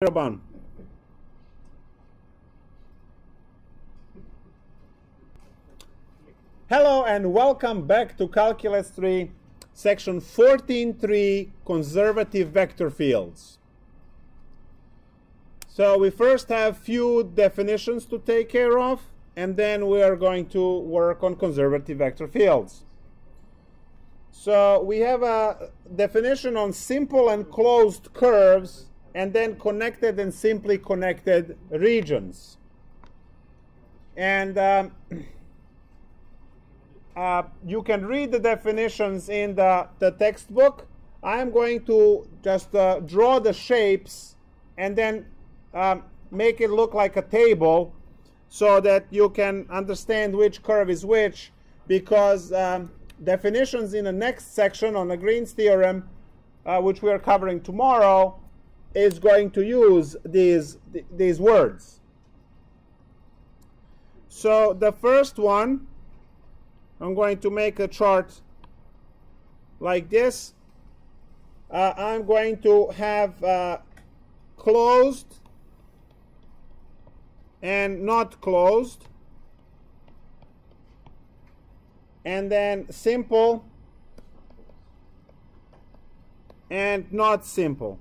Hello and welcome back to Calculus 3, section 14.3, conservative vector fields. So we first have few definitions to take care of, and then we are going to work on conservative vector fields. So we have a definition on simple and closed curves, and then connected and simply connected regions. And you can read the definitions in the textbook. I'm going to just draw the shapes and then make it look like a table so that you can understand which curve is which, because definitions in the next section on the Green's theorem, which we are covering tomorrow, is going to use these words. So the first one, I'm going to make a chart like this. I'm going to have closed and not closed, and then simple and not simple.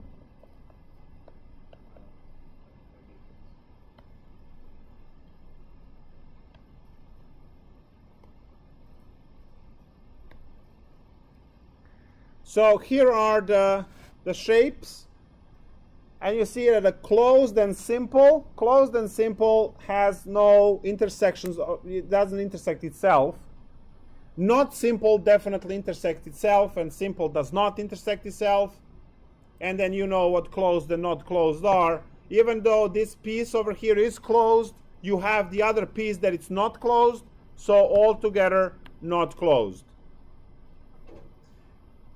So here are the shapes, and you see that the closed and simple has no intersections, it doesn't intersect itself. Not simple definitely intersects itself, and simple does not intersect itself. And then you know what closed and not closed are. Even though this piece over here is closed, you have the other piece that it's not closed, so altogether not closed.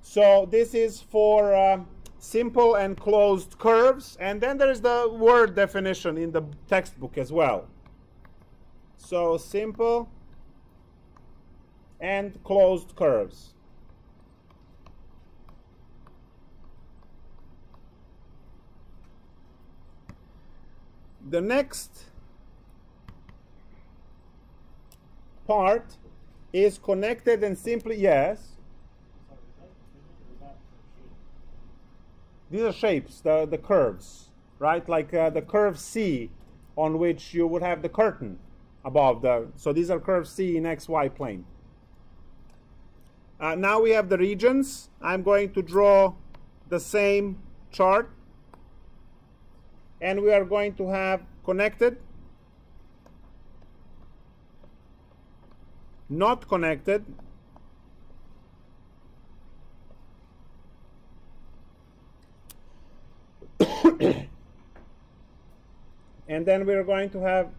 So this is for simple and closed curves, and then there is the word definition in the textbook as well. So simple and closed curves. The next part is connected and simply, yes. These are shapes, the curves, right? Like the curve C, on which you would have the curtain above so these are curves C in XY plane. Now we have the regions. I'm going to draw the same chart, and we are going to have connected, not connected, and then we're going to have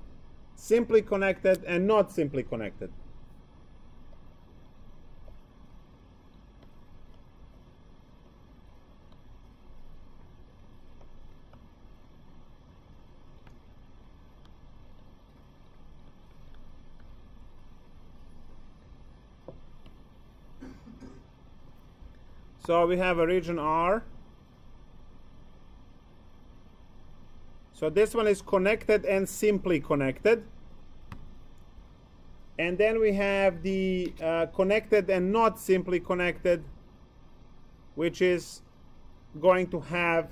simply connected and not simply connected. So we have a region R. So this one is connected and simply connected. And then we have the connected and not simply connected, which is going to have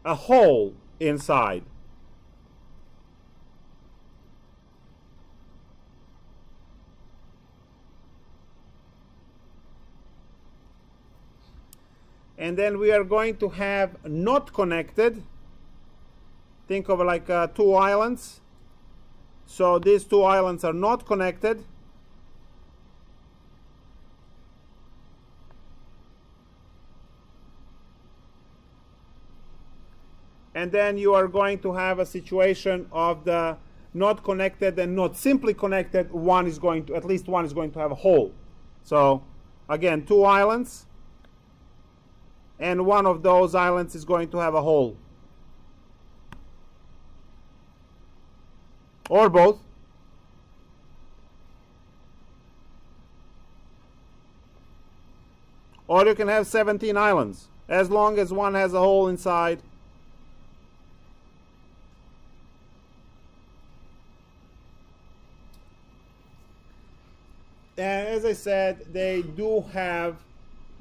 a hole inside. And then we are going to have not connected. Think of it like two islands. So these two islands are not connected. And then you are going to have a situation of the not connected and not simply connected. At least one is going to have a hole. So again, two islands, and one of those islands is going to have a hole. Or both. Or you can have 17 islands. As long as one has a hole inside, And as I said, they do have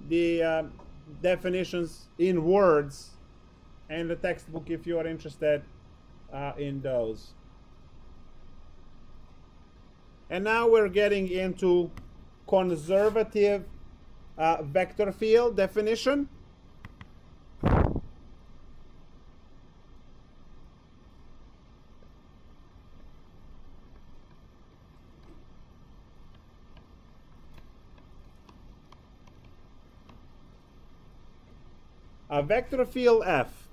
the definitions in words and the textbook if you are interested in those. And now we're getting into conservative vector field definition. A vector field F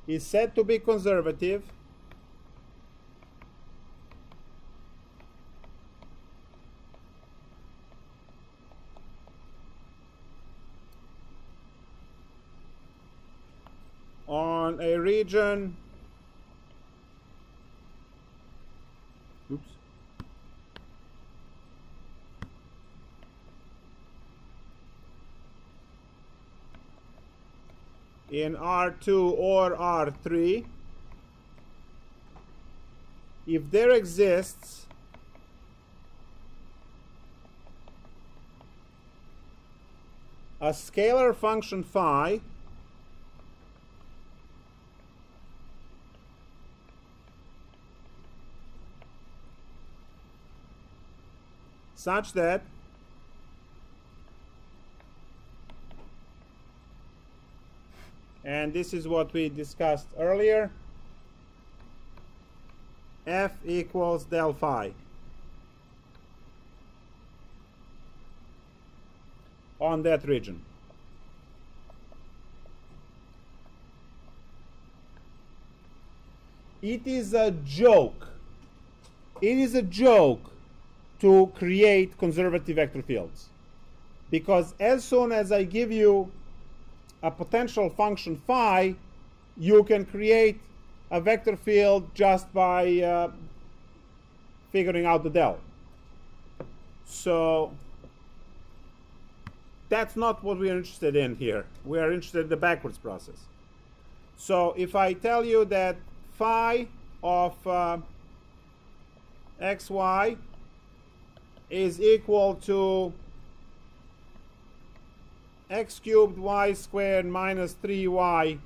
is said to be conservative on a region in R2 or R3 if there exists a scalar function phi such that and this is what we discussed earlier, F equals del phi on that region. It is a joke. It is a joke to create conservative vector fields, because as soon as I give you a potential function phi, you can create a vector field just by figuring out the del. So that's not what we are interested in here. We are interested in the backwards process. So if I tell you that phi of xy is equal to x cubed y squared minus 3y,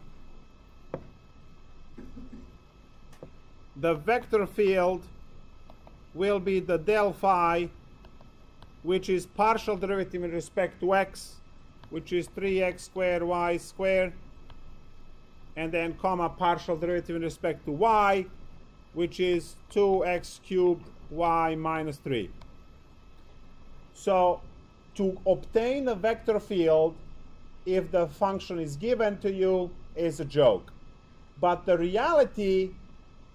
the vector field will be the del phi, which is partial derivative in respect to x, which is 3x squared y squared, and then comma partial derivative in respect to y, which is 2x cubed y minus 3. So to obtain a vector field, if the function is given to you, is a joke. But the reality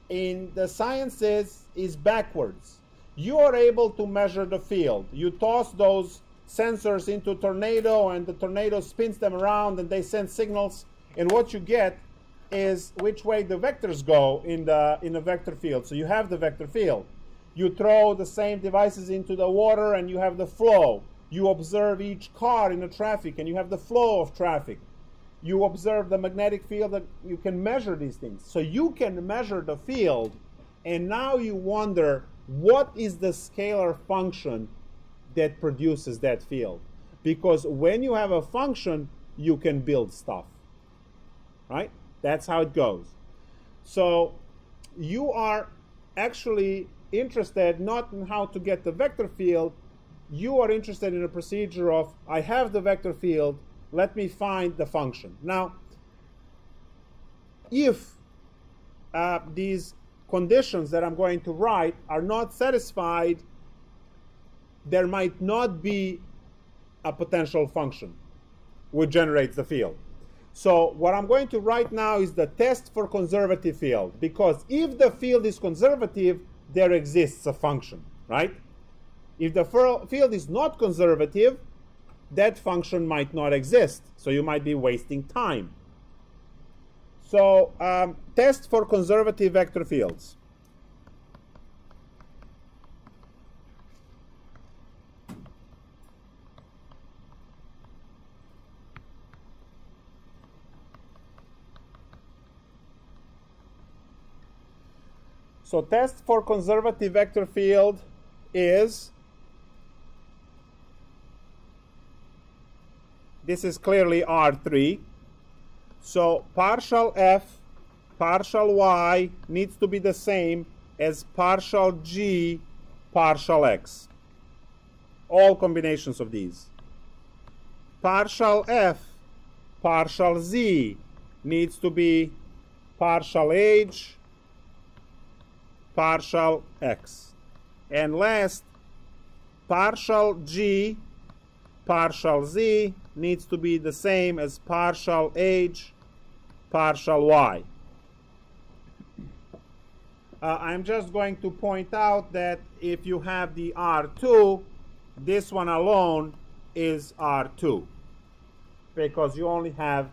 in the sciences is backwards. You are able to measure the field. You toss those sensors into a tornado, and the tornado spins them around, and they send signals. And what you get is which way the vectors go in the vector field. So you have the vector field. You throw the same devices into the water, and you have the flow. You observe each car in the traffic, and you have the flow of traffic. You observe the magnetic field, that you can measure these things. So you can measure the field, and now you wonder, what is the scalar function that produces that field? Because when you have a function, you can build stuff, right? That's how it goes. So you are actually interested not in how to get the vector field. You are interested in a procedure of, I have the vector field, let me find the function. Now, if these conditions that I'm going to write are not satisfied, there might not be a potential function which generates the field. So what I'm going to write now is the test for conservative field, because if the field is conservative, there exists a function, right? If the field is not conservative, that function might not exist. So you might be wasting time. So test for conservative vector fields. So test for conservative vector field is, this is clearly R3. So partial f, partial y needs to be the same as partial g, partial x. All combinations of these. Partial f, partial z needs to be partial h, partial x. And last, partial g, partial z needs to be the same as partial h, partial y. I'm just going to point out that if you have the R2, this one alone is R2 because you only have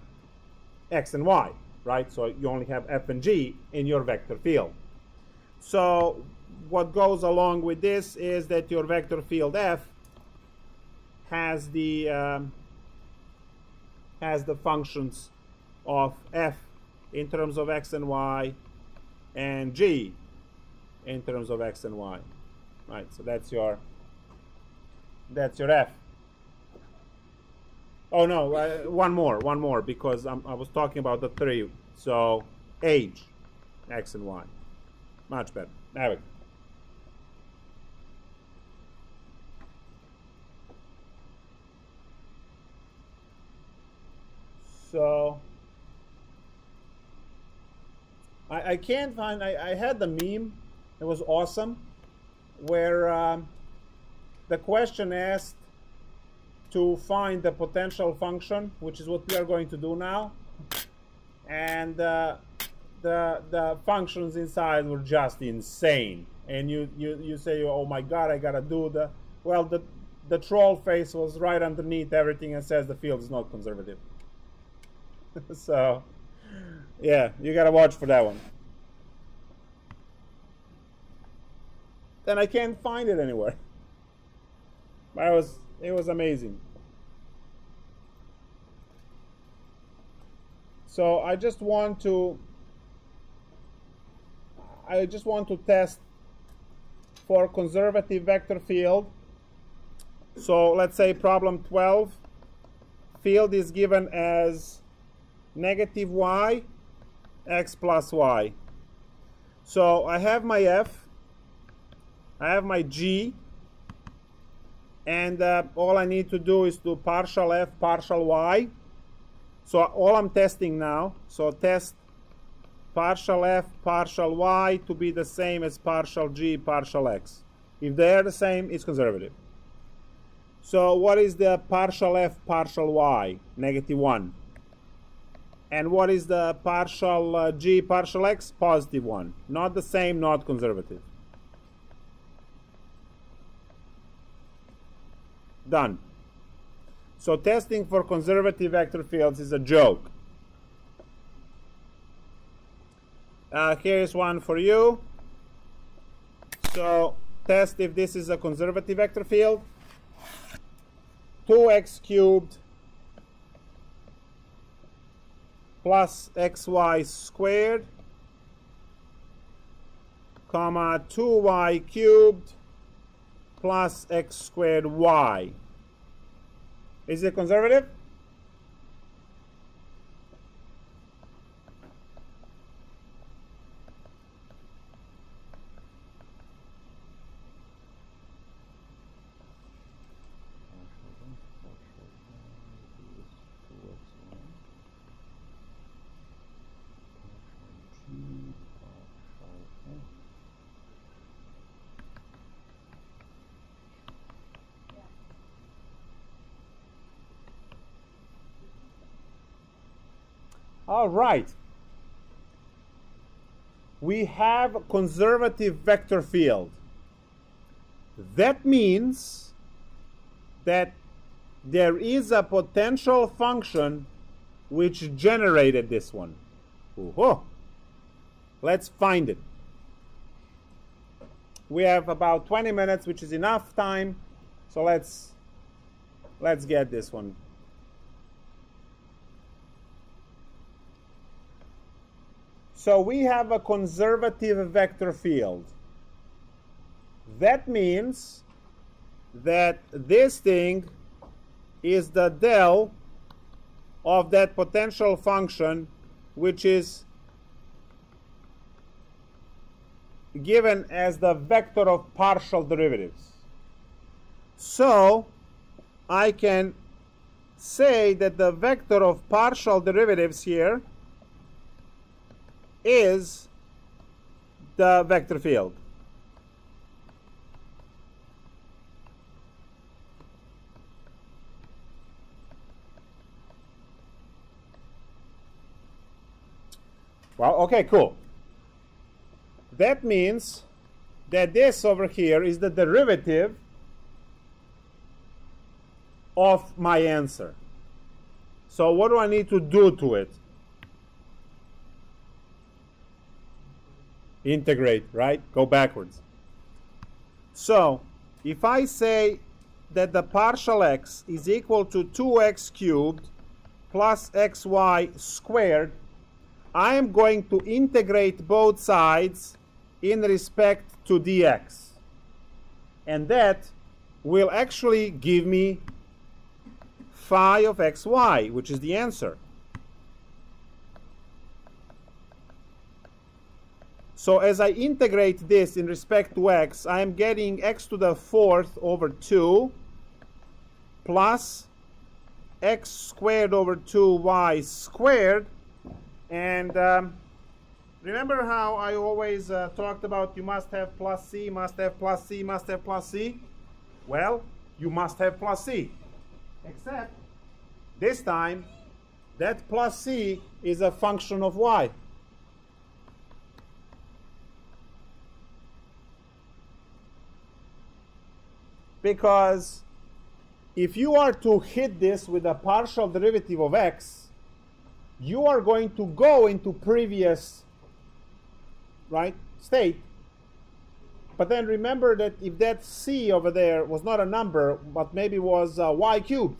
x and y, right? So you only have f and g in your vector field. So what goes along with this is that your vector field f has the functions of f in terms of x and y and g in terms of x and y, right? So that's your f. Oh no, one more because I was talking about the three. So h, x and y, much better. There we go. So I can't find, I had the meme, it was awesome, where the question asked to find the potential function, which is what we are going to do now, and the functions inside were just insane. And you say, oh my god, I gotta do the troll face was right underneath everything and says the field is not conservative. So yeah, you gotta watch for that one. Then I can't find it anywhere. But it was amazing. So I just want to test for conservative vector field. So let's say problem 12, field is given as negative y, x plus y. So I have my f, I have my g, and all I need to do is do partial f, partial y. So all I'm testing now, so test partial f, partial y to be the same as partial g, partial x. If they are the same, it's conservative. So what is the partial f, partial y? Negative 1. And what is the partial g, partial x? Positive 1. Not the same, not conservative. Done. So testing for conservative vector fields is a joke. Here's one for you. So test if this is a conservative vector field. 2x cubed plus xy squared, comma 2y cubed plus x squared y. Is it conservative? All right. We have a conservative vector field. That means that there is a potential function which generated this one. Ooh-ho. Let's find it. We have about 20 minutes, which is enough time. So let's get this one. So we have a conservative vector field. That means that this thing is the del of that potential function, which is given as the vector of partial derivatives. So I can say that the vector of partial derivatives here is the vector field. Well, okay, cool. That means that this over here is the derivative of my answer. So what do I need to do to it? Integrate, right? Go backwards. So if I say that the partial x is equal to 2x cubed plus xy squared, I am going to integrate both sides in respect to dx. And that will actually give me phi of xy, which is the answer. So as I integrate this in respect to x, I am getting x to the fourth over 2 plus x squared over 2y squared. And remember how I always talked about you must have plus c, must have plus c, must have plus c? Well, you must have plus c. Except this time, that plus c is a function of y. Because if you are to hit this with a partial derivative of x, you are going to go into previous, right, state. But then remember that if that c over there was not a number, but maybe was y cubed,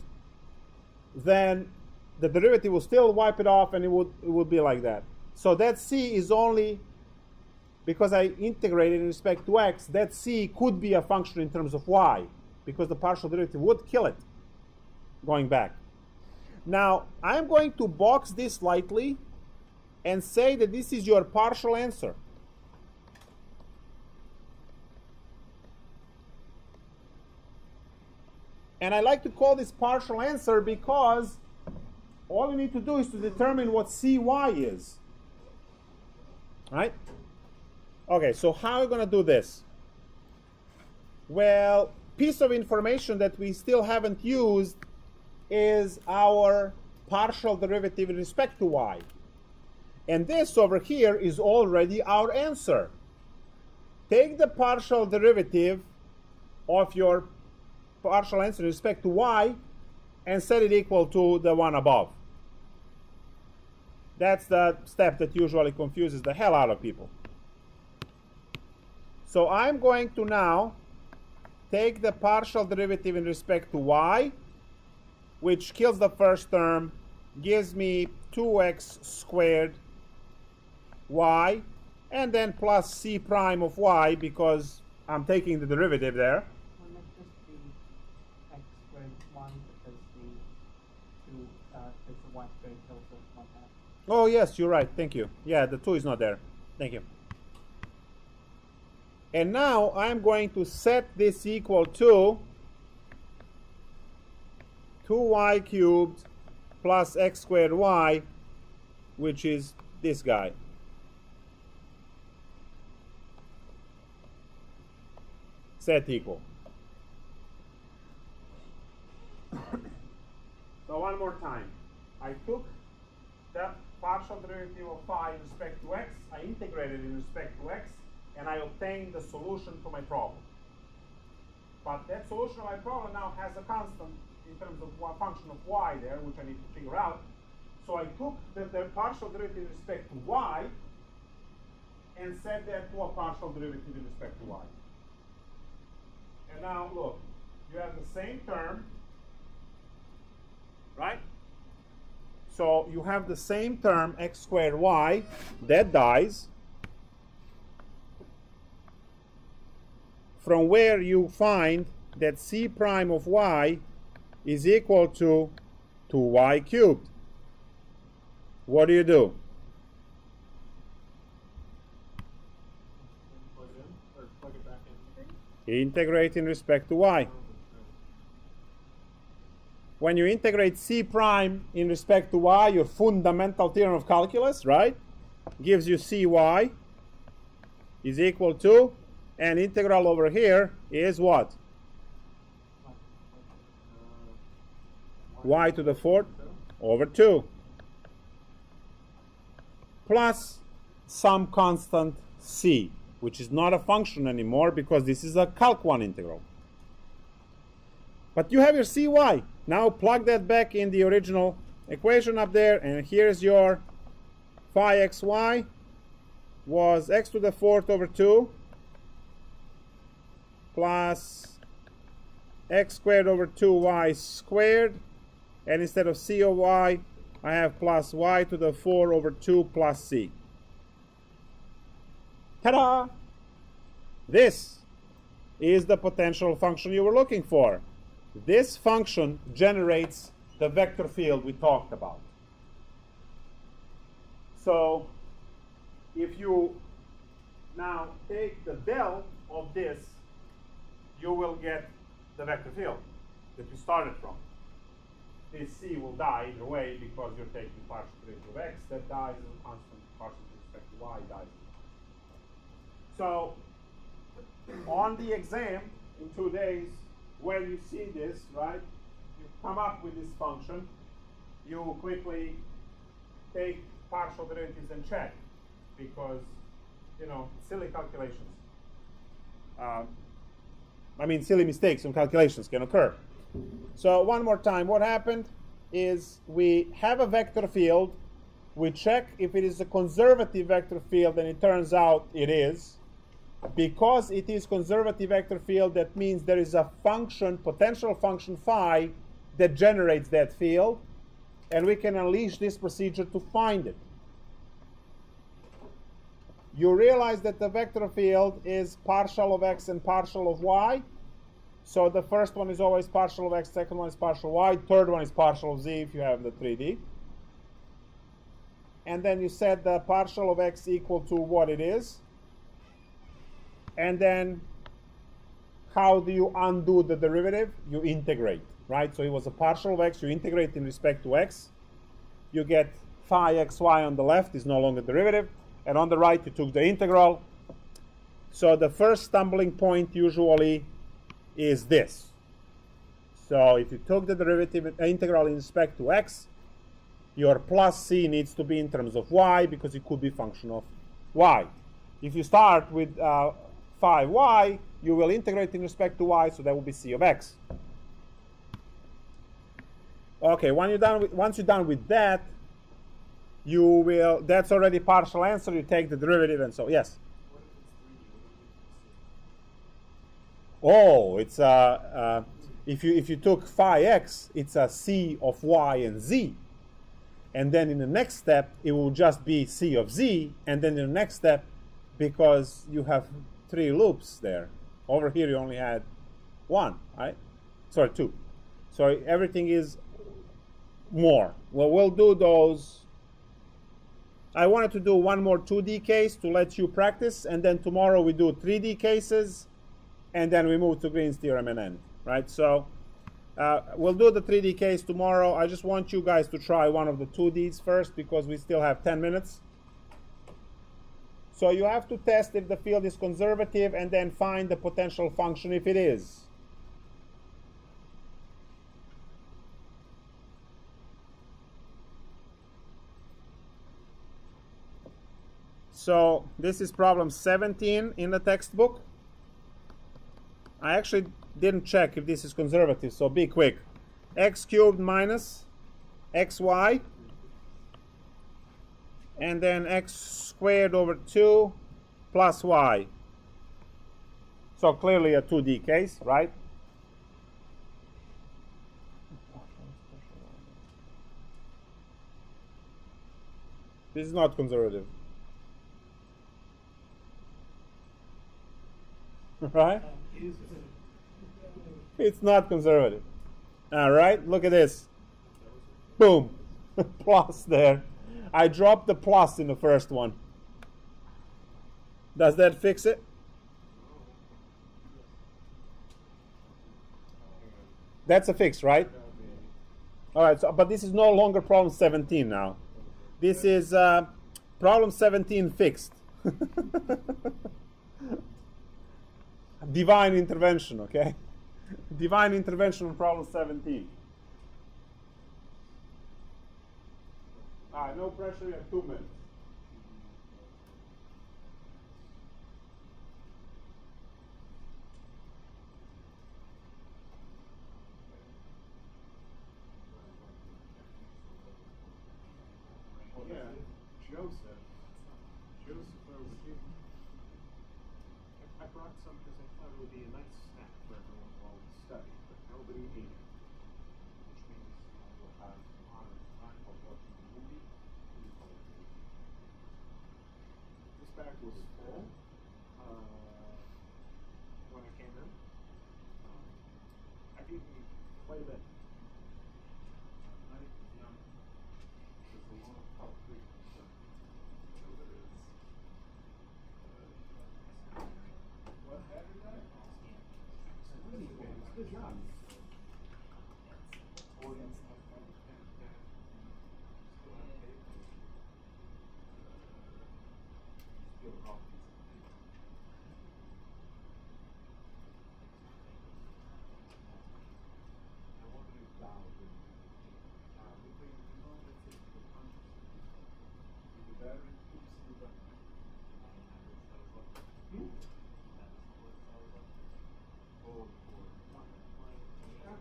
then the derivative will still wipe it off and it would be like that. So that c is only, because I integrated in respect to x, that c could be a function in terms of y, because the partial derivative would kill it going back. Now, I'm going to box this lightly and say that this is your partial answer. And I like to call this partial answer because all you need to do is to determine what cy is. Right? Okay, so how are we going to do this? Well, piece of information that we still haven't used is our partial derivative in respect to y. And this over here is already our answer. Take the partial derivative of your partial answer in respect to y and set it equal to the one above. That's the step that usually confuses the hell out of people. So I'm going to now take the partial derivative in respect to y, which kills the first term, gives me 2x squared y, and then plus c prime of y, because I'm taking the derivative there. Well, not just the x squared 1, because the y squared is also 1/2. Oh yes, you're right, thank you. Yeah, the 2 is not there. Thank you. And now I'm going to set this equal to 2y cubed plus x squared y, which is this guy. Set equal. So one more time. I took the partial derivative of phi in respect to x, I integrated in respect to x, and I obtained the solution to my problem. But that solution of my problem now has a constant in terms of one function of y there, which I need to figure out. So I took the partial derivative in respect to y and set that to a partial derivative in respect to y. And now look, you have the same term, right? So you have the same term, x squared y, that dies, from where you find that c prime of y is equal to 2y cubed. What do you do? Plug it back in. Integrate in respect to y. When you integrate c prime in respect to y, your fundamental theorem of calculus, right, gives you cy is equal to, and integral over here is what? Y to the fourth over 2 plus some constant c, which is not a function anymore because this is a Calc1 integral. But you have your cy. Now plug that back in the original equation up there, and here's your phi xy was x to the fourth over 2 plus x squared over 2y squared, and instead of c of y I have plus y to the 4 over 2 plus c. Ta-da! This is the potential function you were looking for. This function generates the vector field we talked about. So if you now take the del of this, you will get the vector field that you started from. This c will die either way because you're taking partial derivative of x. That dies as a constant, partial with respect to y dies as a constant. So on the exam in 2 days, when you see this, right, you come up with this function, you quickly take partial derivatives and check, because, you know, silly calculations. I mean, silly mistakes in calculations can occur. So one more time, what happened is we have a vector field, we check if it is a conservative vector field, and it turns out it is. Because it is conservative vector field, that means there is a function, potential function phi, that generates that field, and we can unleash this procedure to find it. You realize that the vector field is partial of x and partial of y. So the first one is always partial of x, second one is partial of y, third one is partial of z if you have the 3D. And then you set the partial of x equal to what it is. And then how do you undo the derivative? You integrate, right? So it was a partial of x, you integrate in respect to x. You get phi xy on the left is no longer derivative. And on the right, you took the integral. So the first stumbling point usually is this. So if you took the derivative integral in respect to x, your plus c needs to be in terms of y, because it could be function of y. If you start with phi y, you will integrate in respect to y, so that will be c of x. Okay, once you're done with that, you will, that's already partial answer, you take the derivative and so, yes? Oh, it's if you took phi x, it's a c of y and z. And then in the next step, it will just be c of z, and then in the next step, because you have 3 loops there. Over here you only had 1, right? Sorry, 2. So everything is more. Well, we'll do those. I wanted to do one more 2D case to let you practice, and then tomorrow we do 3D cases, and then we move to Green's theorem and end, right? So we'll do the 3D case tomorrow. I just want you guys to try one of the 2Ds first, because we still have 10 minutes. So you have to test if the field is conservative and then find the potential function if it is. So this is problem 17 in the textbook. I actually didn't check if this is conservative, so be quick. X cubed minus xy, and then x squared over 2 plus y. So clearly a 2D case, right? This is not conservative. Right? It's not conservative. All right, look at this. Boom. Plus there. I dropped the plus in the first one. Does that fix it? That's a fix, right? All right, so, but this is no longer problem 17 now. This is problem 17 fixed. Divine intervention, okay? Divine intervention on problem 17. All right, no pressure, you have 2 minutes. Joseph over here. I brought some because I thought it would be a nice snack for everyone while we study, but nobody ate it. Which means we'll have honor time while watching the movie. This bag was full when I came in. I've eaten quite a bit. There's a lot of calculus. What? Good job.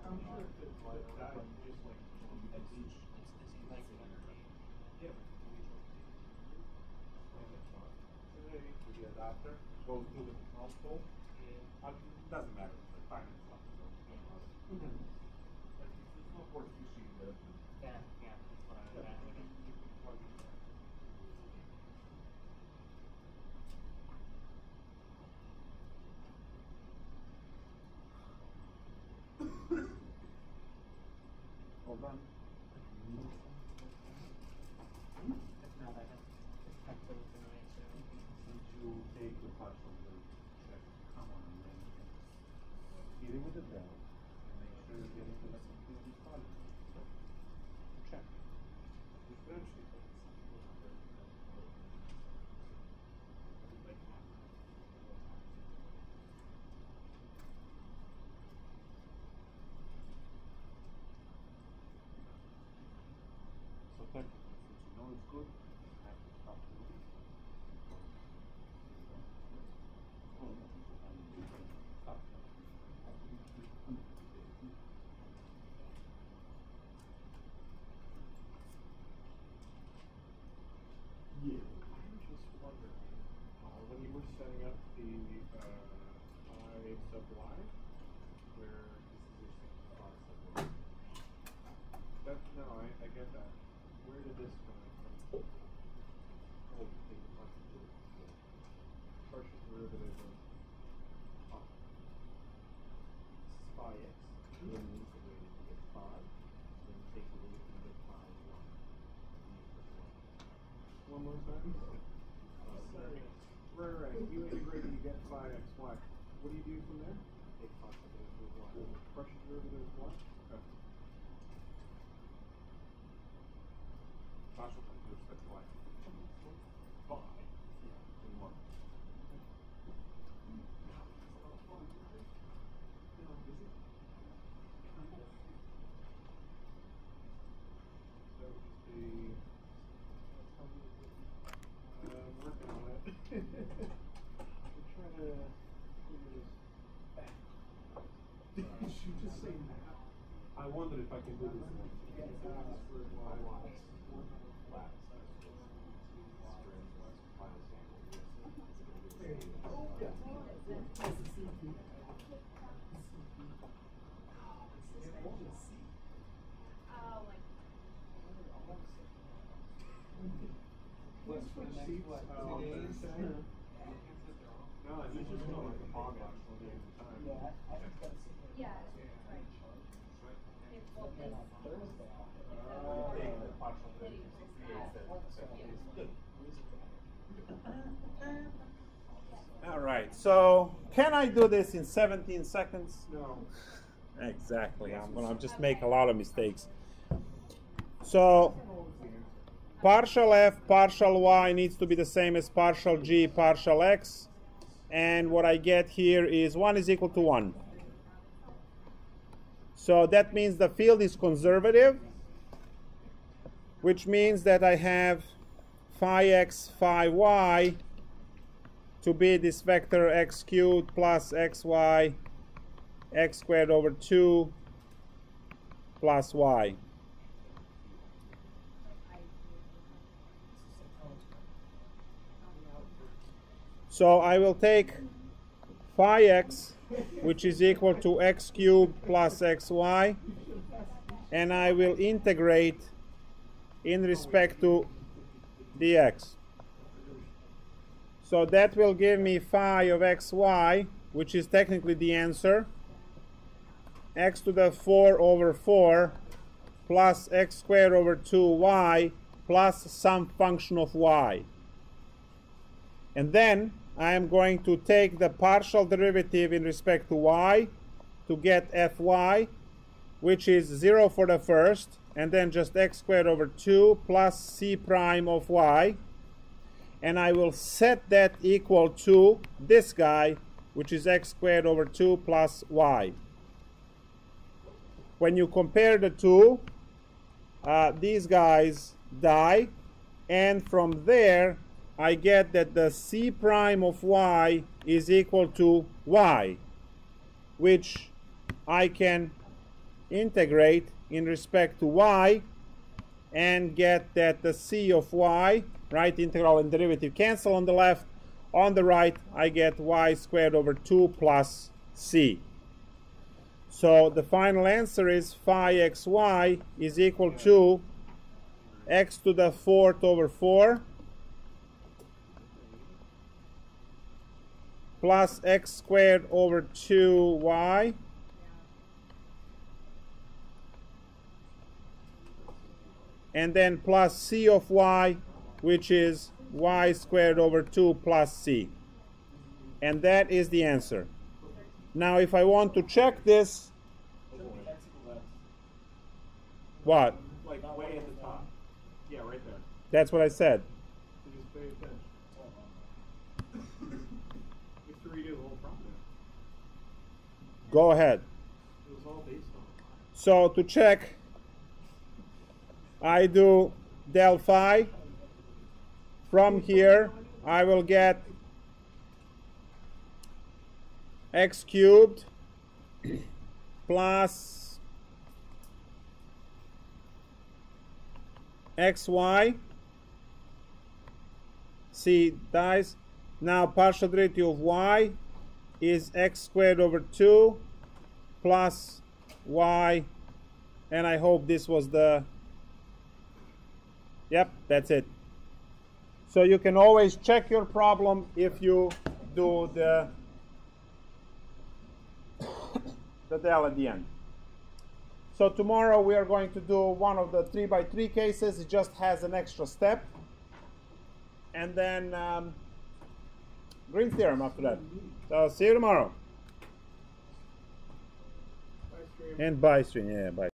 I'm sure if it's like that, you just like at each the adapter goes to the console. It doesn't matter. It's like finance stuff. It's not worth using the. Yeah, that's what I was asking. You can plug it in. Hold on. No, that has calculus in it too. Did you take the part of the check? Come on, man. Hit it with the bell and make sure you're getting to the completely solid. Check. Differentiate. So technically, since you know it's good, you have to stop the movie. Yeah. I'm just wondering, when you were setting up the I sub y, where this is your I sub y. That, no, I get that. Where did this come from? Oh, you take the partial derivative. Partial derivative of this is phi x. Then you integrate it to get phi. Then you take away from the phi 1. One more time. Right. You integrate and you get phi x y. What do you do from there? Take partial derivative of y. Partial derivative of what? Okay. Partial derivative with respect to y. Phi. Yeah. In 1. That would just be. I'm working on it. I'm trying to figure this. Did you just say math? I wondered if I can do this. seats on the setting. No, he's just going like a hog actual day at a time. Yeah, I just got to see it. Yeah, right. It's well, And on this- Thursday, I'll All right, so can I do this in 17 seconds? No. Exactly, I'm gonna just make a lot of mistakes. So partial f, partial y needs to be the same as partial g, partial x. And what I get here is 1 is equal to 1. So that means the field is conservative, which means that I have phi x, phi y to be this vector x cubed plus xy, x squared over 2 plus y. So I will take phi x, which is equal to x cubed plus xy, and I will integrate in respect to dx. So that will give me phi of xy, which is technically the answer, x to the 4 over 4 plus x squared over 2y plus some function of y. And then I am going to take the partial derivative in respect to y to get fy, which is 0 for the first, and then just x squared over 2 plus c prime of y. And I will set that equal to this guy, which is x squared over 2 plus y. When you compare the two, these guys die, and from there I get that the c prime of y is equal to y, which I can integrate in respect to y and get that the c of y, right, integral and derivative cancel on the left. On the right, I get y squared over 2 plus c. So the final answer is phi xy is equal to x to the 4th over 4 plus x squared over 2y and then plus c of y, which is y squared over 2 plus c. And that is the answer. Now if I want to check this, what? Like way at the top. Yeah, right there. That's what I said. So just pay attention. You have to redo the whole problem. Go ahead. It was all based on. So to check, I do del phi. From here, I will get x cubed plus xy. C dies. Now partial derivative of y is x squared over 2 plus y, and I hope this was the, yep, that's it. So you can always check your problem if you do the del at the end. So tomorrow we are going to do one of the 3x3 cases. It just has an extra step. And then Green's theorem after that. So see you tomorrow. Bye, stream. And bye stream, yeah, bye.